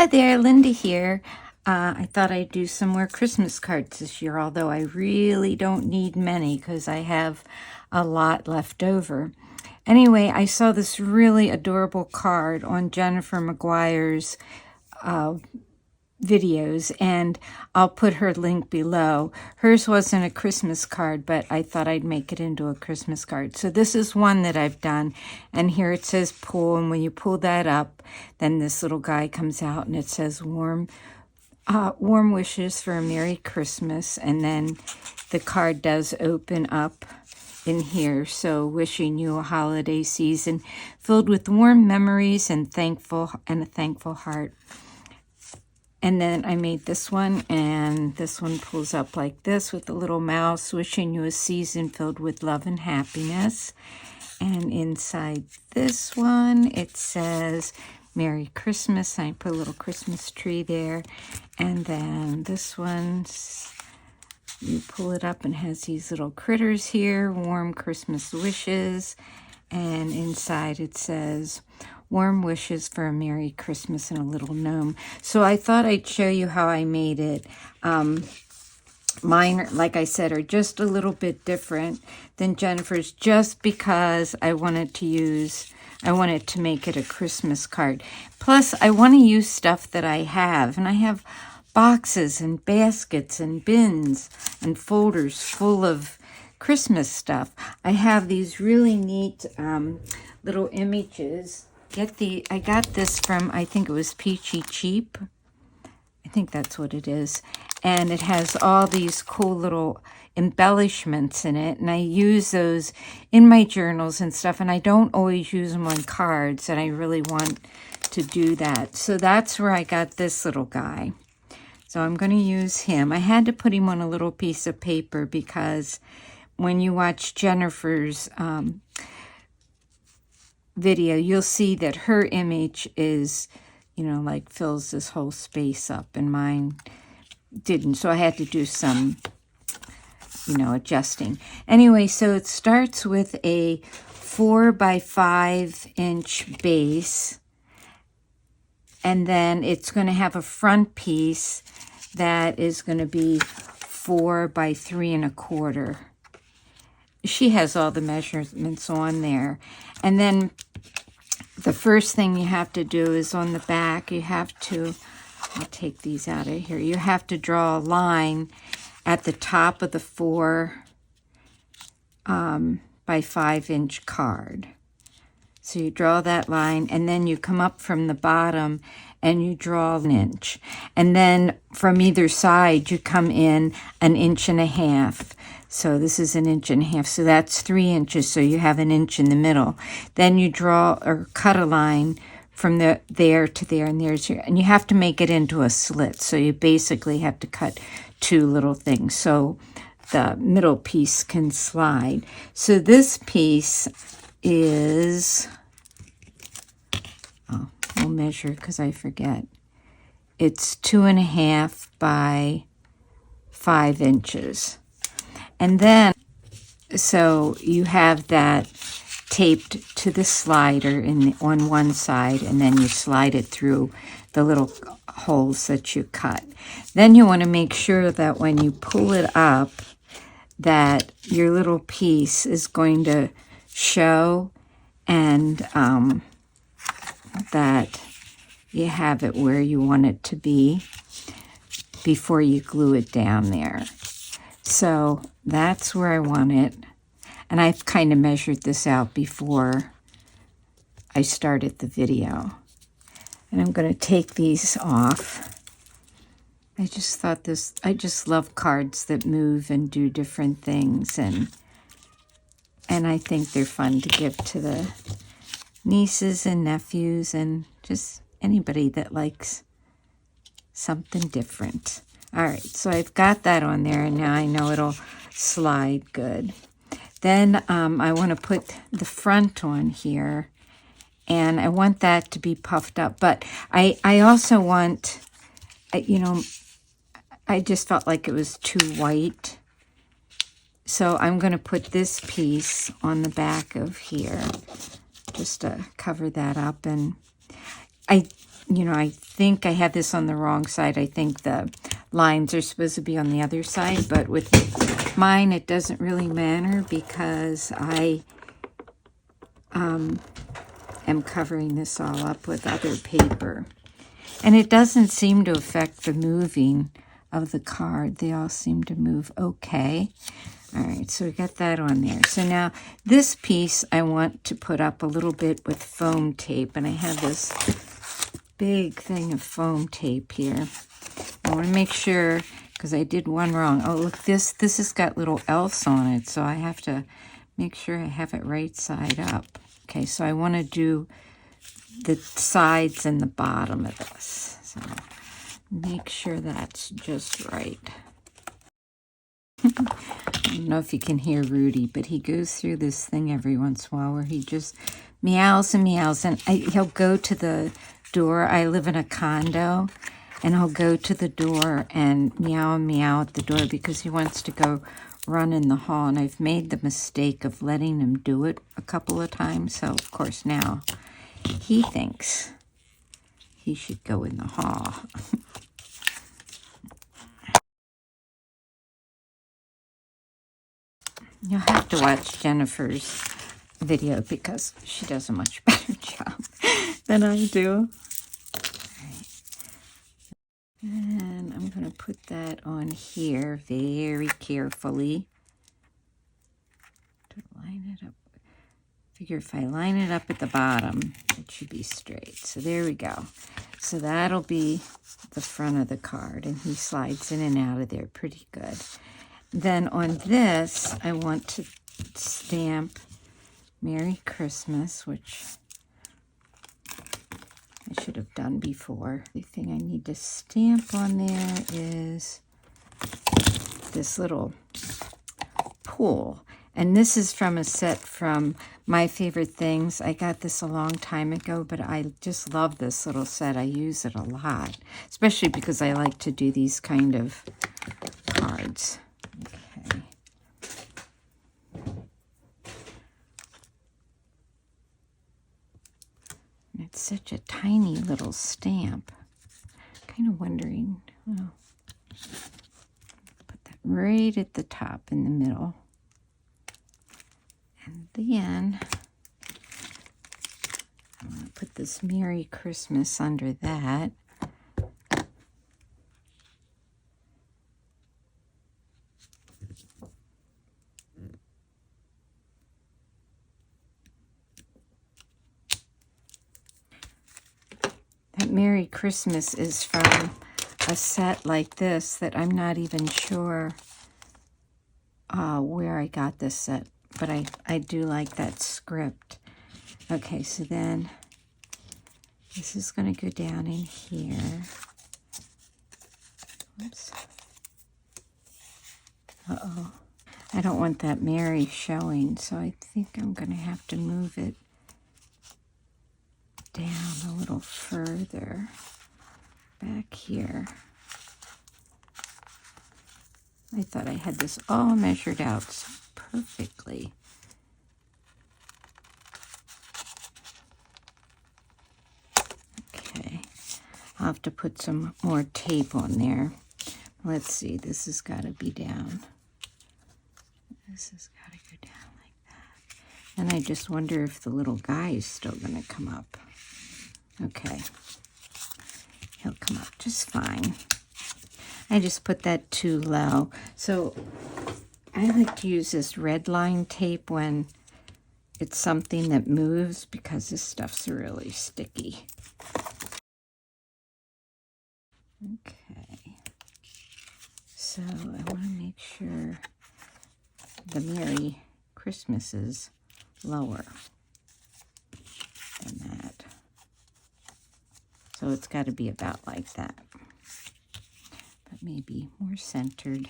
Hi there, Linda here. I thought I'd do some more Christmas cards this year, although I really don't need many because I have a lot left over. Anyway, I saw this really adorable card on Jennifer McGuire's videos, and I'll put her link below. Hers wasn't a Christmas card, but I thought I'd make it into a Christmas card. So this is one that I've done, and here it says pull, and when you pull that up, then this little guy comes out, and it says warm wishes for a Merry Christmas, and then the card does open up in here. So wishing you a holiday season filled with warm memories and a thankful heart. And then I made this one, and this one pulls up like this with a little mouse, wishing you a season filled with love and happiness. And inside this one, it says Merry Christmas. I put a little Christmas tree there. And then this one, you pull it up and has these little critters here, warm Christmas wishes. And inside it says, warm wishes for a Merry Christmas, and a little gnome. So I thought I'd show you how I made it. Mine, like I said, are just a little bit different than Jennifer's, just because I wanted to make it a Christmas card. Plus, I want to use stuff that I have, and I have boxes and baskets and bins and folders full of Christmas stuff. I have these really neat little images. I got this from, I think it was Peachy Cheap. I think that's what it is. And it has all these cool little embellishments in it. And I use those in my journals and stuff. And I don't always use them on cards. And I really want to do that. So that's where I got this little guy. So I'm going to use him. I had to put him on a little piece of paper because when you watch Jennifer's video, you'll see that her image is, like fills this whole space up, and mine didn't. So I had to do some, adjusting. Anyway, so it starts with a 4 by 5 inch base, and then it's going to have a front piece that is going to be 4 by 3 1/4. She has all the measurements on there. And then the first thing you have to do is on the back, I'll take these out of here. You have to draw a line at the top of the 4 by 5 inch card. So you draw that line, and then you come up from the bottom and you draw 1 inch. And then from either side, you come in 1.5 inches. So this is 1.5 inches. So that's 3 inches. So you have 1 inch in the middle. Then you draw or cut a line from there to there, and and you have to make it into a slit. So you basically have to cut 2 little things so the middle piece can slide. So this piece is, we'll measure because I forget. It's 2.5 by 5 inches. And then, so you have that taped to the slider on one side, and then you slide it through the little holes that you cut. Then you want to make sure that when you pull it up, that your little piece is going to show, and that you have it where you want it to be before you glue it down there. So that's where I want it. And I've kind of measured this out before I started the video. And I'm going to take these off. I just love cards that move and do different things. And I think they're fun to give to the nieces and nephews and just anybody that likes something different. All right, so I've got that on there, and now I know it'll slide good. Then I want to put the front on here, and I want that to be puffed up. But I also want, I just felt like it was too white. So I'm going to put this piece on the back of here just to cover that up. And I you know, I think I have this on the wrong side. I think the lines are supposed to be on the other side, but with mine it doesn't really matter because I am covering this all up with other paper. And it doesn't seem to affect the moving of the card. They all seem to move okay. All right, so we got that on there. So now this piece I want to put up a little bit with foam tape, and I have this big thing of foam tape here. I want to make sure, because I did one wrong. Oh, look, this has got little elves on it, so I have to make sure I have it right side up. Okay, so I want to do the sides and the bottom of this. So make sure that's just right. I don't know if you can hear Rudy, but he goes through this thing every once in a while where he just meows and meows. And he'll go to the door. I live in a condo, and he'll go to the door and meow at the door because he wants to go run in the hall. And I've made the mistake of letting him do it a couple of times. So, of course, now he thinks he should go in the hall. You'll have to watch Jennifer's video because she does a much better job than I do. Right. And I'm going to put that on here very carefully to line it up. Figure if I line it up at the bottom, it should be straight. So there we go. So that'll be the front of the card, and he slides in and out of there pretty good. Then on this, I want to stamp Merry Christmas, which I should have done before. The thing I need to stamp on there is this little pool. And this is from a set from My Favorite Things. I got this a long time ago, but I just love this little set. I use it a lot, especially because I like to do these kind of cards. Okay. And it's such a tiny little stamp. Kind of wondering, oh, put that right at the top in the middle. And then I'm going to put this Merry Christmas under that. That Merry Christmas is from a set like this that I'm not even sure where I got this set. But I do like that script. Okay, so then this is going to go down in here. Oops. Uh-oh. I don't want that Mary showing, so I think I'm going to have to move it down a little further back here. I thought I had this all measured out perfectly. Okay, I'll have to put some more tape on there. Let's see, this has got to be down. This has got to go down like that. And I just wonder if the little guy is still going to come up. Okay, he'll come up just fine. I just put that too low. So I like to use this red line tape when it's something that moves because this stuff's really sticky. Okay, so I want to make sure the Merry Christmas is lower than that. So it's got to be about like that, but maybe more centered.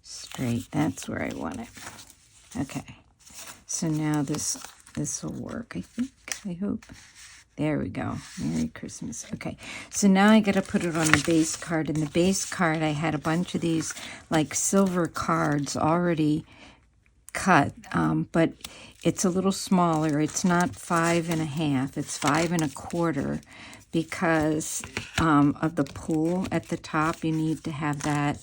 Straight, that's where I want it. Okay, so now this will work, I think, I hope. There we go, Merry Christmas. Okay, so now I gotta put it on the base card. In the base card, I had a bunch of these like silver cards already cut, but it's a little smaller. It's not 5.5, it's 5.25, because of the pull at the top. You need to have that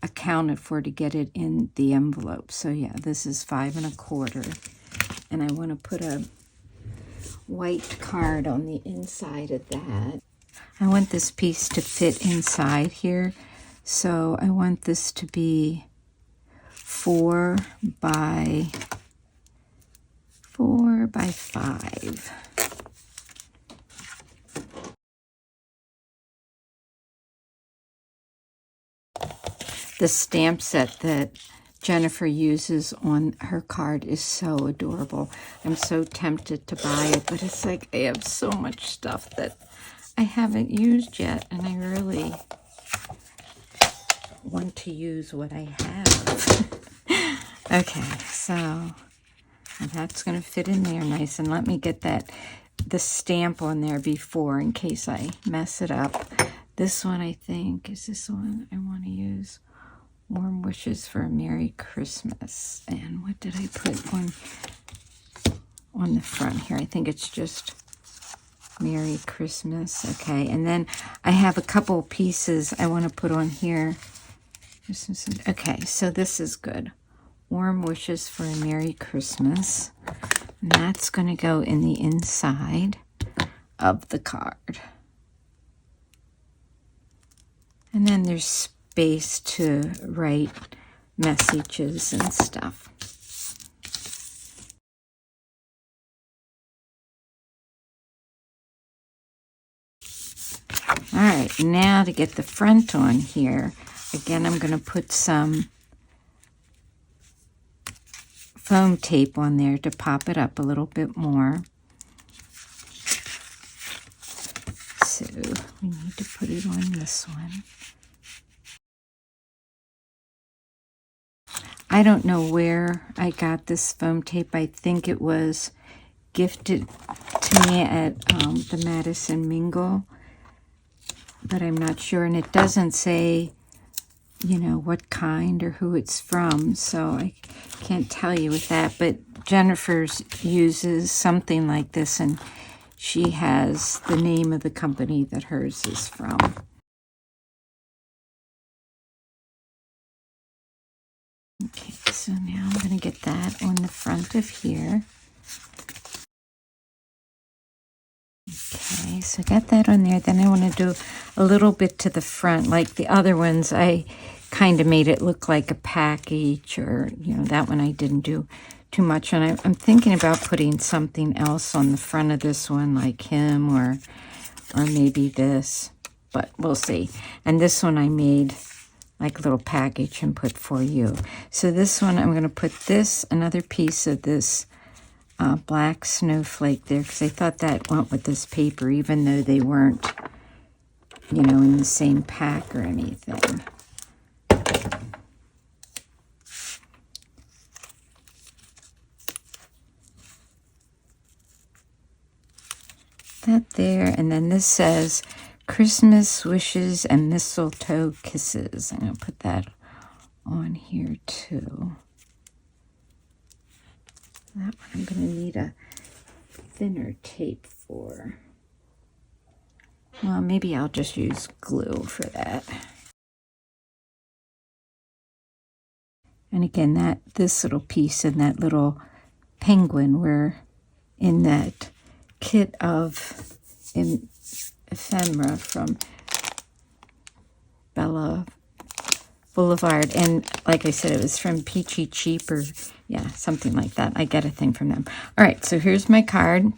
accounted for to get it in the envelope. So yeah, this is 5.25, and I want to put a white card on the inside of that. I want this piece to fit inside here, so I want this to be 4 by 5. The stamp set that Jennifer uses on her card is so adorable. I'm so tempted to buy it, but it's like I have so much stuff that I haven't used yet, and I really want to use what I have. Okay, so that's going to fit in there nice, and let me get the stamp on there before in case I mess it up. This one, I think, is this one I want to use. Warm wishes for a Merry Christmas. And what did I put on the front here? I think it's just Merry Christmas. Okay, and then I have a couple pieces I want to put on here. Okay, so this is good. Warm wishes for a Merry Christmas. And that's going to go in the inside of the card. And then there's space to write messages and stuff. All right, now to get the front on here, again, I'm going to put some foam tape on there to pop it up a little bit more. So we need to put it on this one. I don't know where I got this foam tape. I think it was gifted to me at the Madison Mingle, but I'm not sure. And it doesn't say, you know, what kind or who it's from, so I can't tell you with that. But Jennifer's uses something like this, and she has the name of the company that hers is from. Okay, so now I'm going to get that on the front of here. Okay, so got that on there. Then I want to do a little bit to the front. Like the other ones, I kind of made it look like a package, or, you know, that one I didn't do too much. And I'm thinking about putting something else on the front of this one, like him, or maybe this, but we'll see. And this one I made like a little package and put for you. So this one, I'm going to put this, another piece of this black snowflake there, because I thought that went with this paper, even though they weren't, you know, in the same pack or anything. That there, and then this says Christmas wishes and mistletoe kisses. I'm going to put that on here too. That one I'm going to need a thinner tape for. Well, maybe I'll just use glue for that. And again, this little piece and that little penguin were in that kit of ephemera from Bella Boulevard, and like I said, it was from Peachy Cheap, or yeah, something like that. I get a thing from them. All right, so here's my card.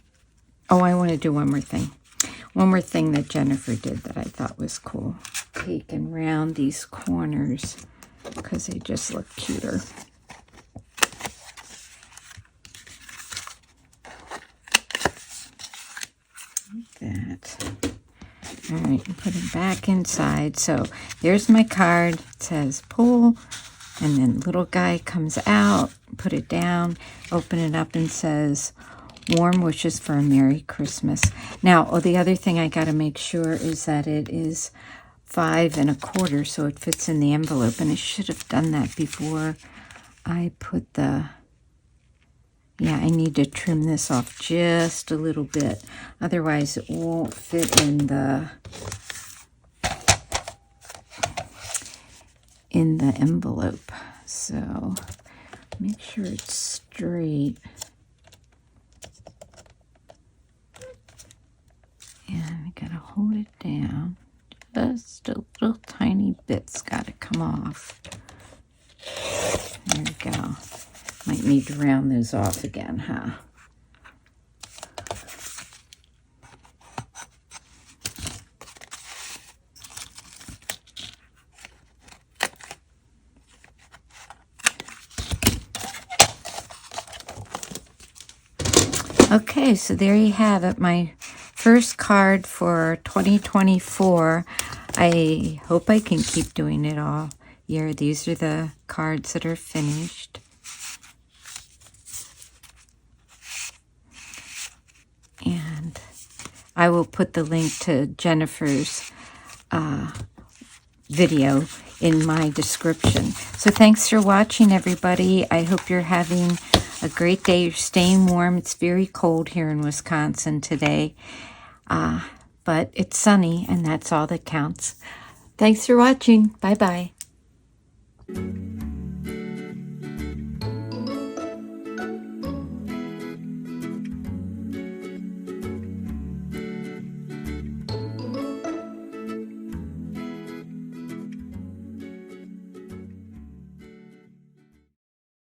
Oh, I want to do one more thing. One more thing that Jennifer did that I thought was cool. Take and round these corners because they just look cuter. Like that. All right, put it back inside. So there's my card. It says pull, and then little guy comes out, put it down, open it up, and says warm wishes for a Merry Christmas. Now, the other thing I got to make sure is that it is 5 1/4, so it fits in the envelope, and I should have done that before I put the, yeah, I need to trim this off just a little bit. Otherwise it won't fit in the envelope. So make sure it's straight. And we gotta hold it down. Just a little tiny bit's gotta come off. There we go. Might need to round those off again, huh? Okay, so there you have it, my first card for 2024. I hope I can keep doing it all year. These are the cards that are finished. And I will put the link to Jennifer's video in my description. So thanks for watching, everybody. I hope you're having a great day. You're staying warm. It's very cold here in Wisconsin today. But it's sunny, and that's all that counts. Thanks for watching. Bye-bye.